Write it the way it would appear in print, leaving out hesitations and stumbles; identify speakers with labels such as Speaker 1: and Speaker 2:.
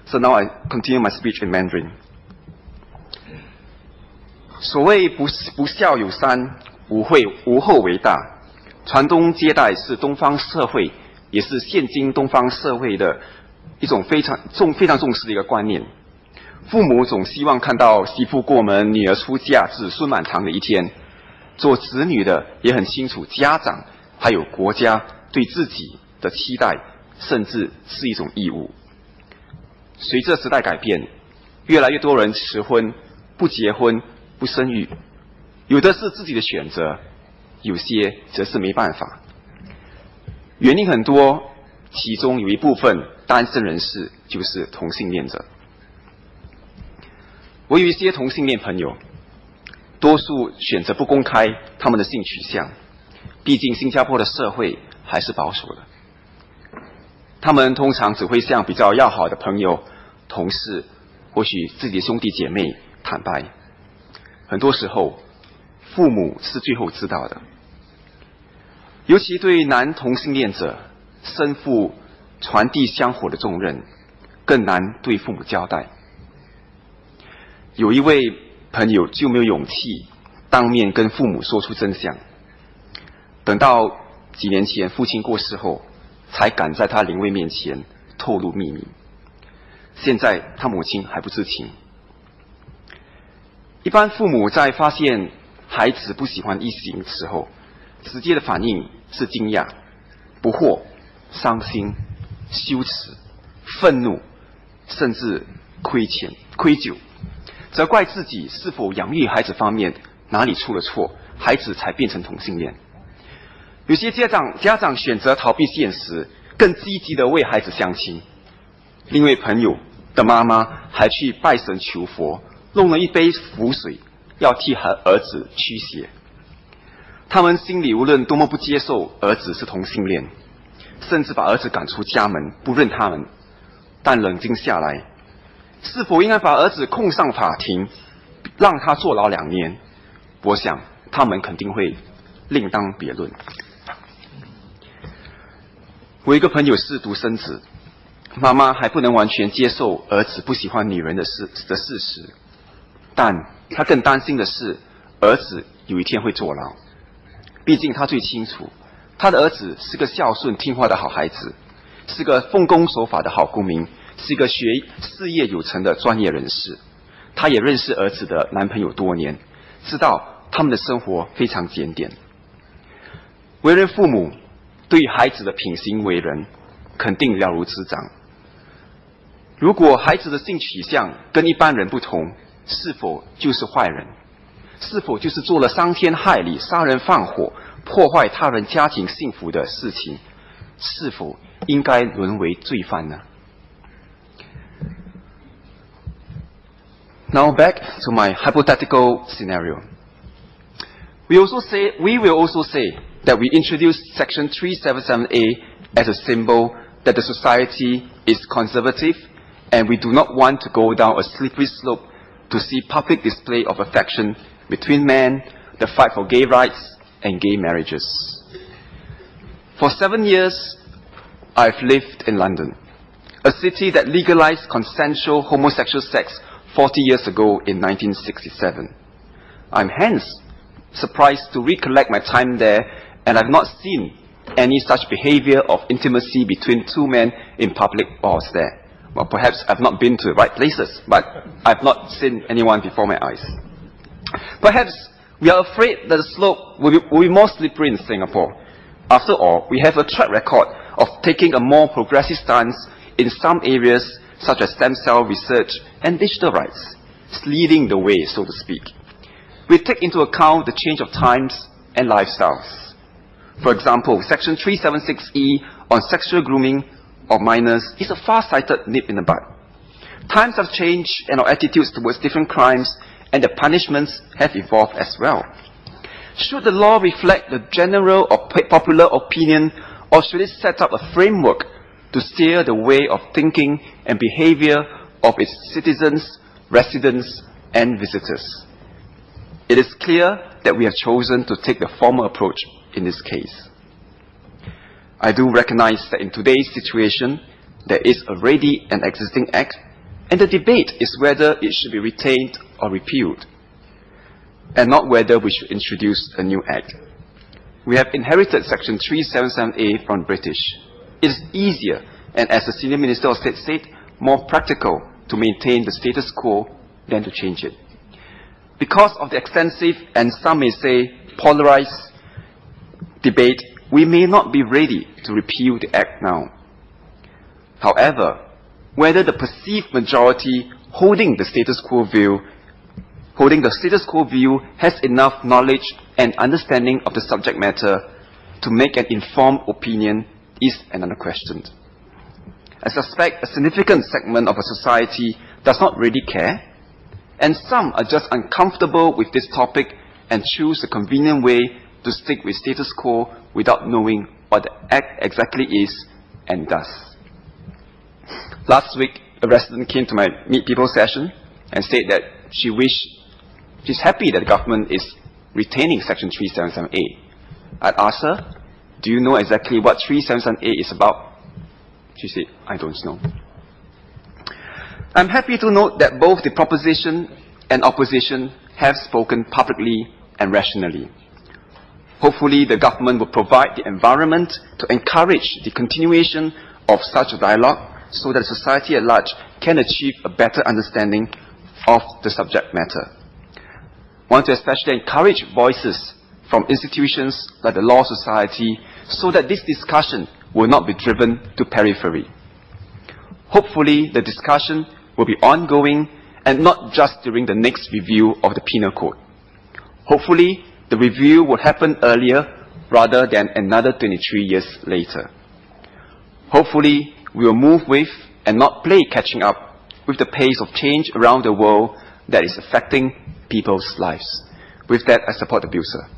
Speaker 1: So now I continue my speech in Mandarin. 所谓不孝有三，无后为大。传宗接代是东方社会，也是现今东方社会的一种非常重视的一个观念。父母总希望看到媳妇过门，女儿出嫁，子孙满堂的一天。做子女的也很清楚，家长还有国家对自己的期待，甚至是一种义务。随着时代改变，越来越多人迟婚、不结婚、不生育，有的是自己的选择，有些则是没办法。原因很多，其中有一部分单身人士就是同性恋者。我有一些同性恋朋友，多数选择不公开他们的性取向，毕竟新加坡的社会还是保守的。他们通常只会向比较要好的朋友、同事，或许自己的兄弟姐妹坦白。很多时候，父母是最后知道的。尤其对男同性恋者，身负传递香火的重任，更难对父母交代。有一位朋友就没有勇气当面跟父母说出真相，等到几年前父亲过世后，才敢在他灵位面前透露秘密。现在他母亲还不知情。一般父母在发现孩子不喜欢异性的时候，直接的反应是惊讶、不惑、伤心、羞耻、愤怒，甚至亏疚，责怪自己是否养育孩子方面哪里出了错，孩子才变成同性恋。有些家长选择逃避现实，更积极的为孩子相亲。另一位朋友的妈妈还去拜神求佛，弄了一杯符水，要替儿子驱邪。他们心里无论多么不接受儿子是同性恋，甚至把儿子赶出家门，不认他们，但冷静下来，是否应该把儿子控上法庭，让他坐牢2年？我想他们肯定会另当别论。我一个朋友是独生子，妈妈还不能完全接受儿子不喜欢女人的事实，但她更担心的是儿子有一天会坐牢。毕竟她最清楚，她的儿子是个孝顺听话的好孩子，是个奉公守法的好公民，是一个事业有成的专业人士。她也认识儿子的男朋友多年，知道他们的生活非常检点。为人父母，对于孩子的品行为人肯定了如指掌。如果孩子的性取向跟一般人不同，是否就是坏人？是否就是做了伤天害理、杀人放火、破坏他人家庭幸福的事情？是否应该沦为罪犯呢？ Now back to my hypothetical scenario. We will also say that we introduce Section 377A as a symbol that the society is conservative, and we do not want to go down a slippery slope to see public display of affection between men, the fight for gay rights, and gay marriages. For 7 years, I've lived in London, a city that legalized consensual homosexual sex 40 years ago in 1967. I'm hence surprised to recollect my time there, and I've not seen any such behavior of intimacy between two men in public while I was there. Well, perhaps I've not been to the right places, but I've not seen anyone before my eyes. Perhaps we are afraid that the slope will be more slippery in Singapore. After all, we have a track record of taking a more progressive stance in some areas such as stem cell research and digital rights, leading the way, so to speak. We take into account the change of times and lifestyles. For example, Section 376E on sexual grooming of minors is a far-sighted nip in the bud. Times have changed and our attitudes towards different crimes and the punishments have evolved as well. Should the law reflect the general or popular opinion, or should it set up a framework to steer the way of thinking and behavior of its citizens, residents, and visitors? It is clear that we have chosen to take the former approach in this case. I do recognize that in today's situation, there is already an existing act And the debate is whether it should be retained or repealed, and not whether we should introduce a new act. We have inherited Section 377A from British. It is easier, and as the Senior Minister of State said, more practical to maintain the status quo than to change it. Because of the extensive and some may say polarized debate, we may not be ready to repeal the Act now. However, whether the perceived majority holding the status quo view has enough knowledge and understanding of the subject matter to make an informed opinion is another question. I suspect a significant segment of a society does not really care, and some are just uncomfortable with this topic and choose a convenient way to stick with status quo without knowing what the Act exactly is and does. Last week, a resident came to my Meet People session and said that she's happy that the government is retaining Section 377A. I'd asked her, do you know exactly what 377A is about? She said, I don't know. I'm happy to note that both the proposition and opposition have spoken publicly and rationally. Hopefully, the government will provide the environment to encourage the continuation of such a dialogue so that society at large can achieve a better understanding of the subject matter. I want to especially encourage voices from institutions like the Law Society so that this discussion will not be driven to periphery. Hopefully, the discussion will be ongoing and not just during the next review of the Penal Code. Hopefully, the review will happen earlier rather than another 23 years later. Hopefully, we will move with and not play catching up with the pace of change around the world that is affecting people's lives. With that, I support the bill, sir.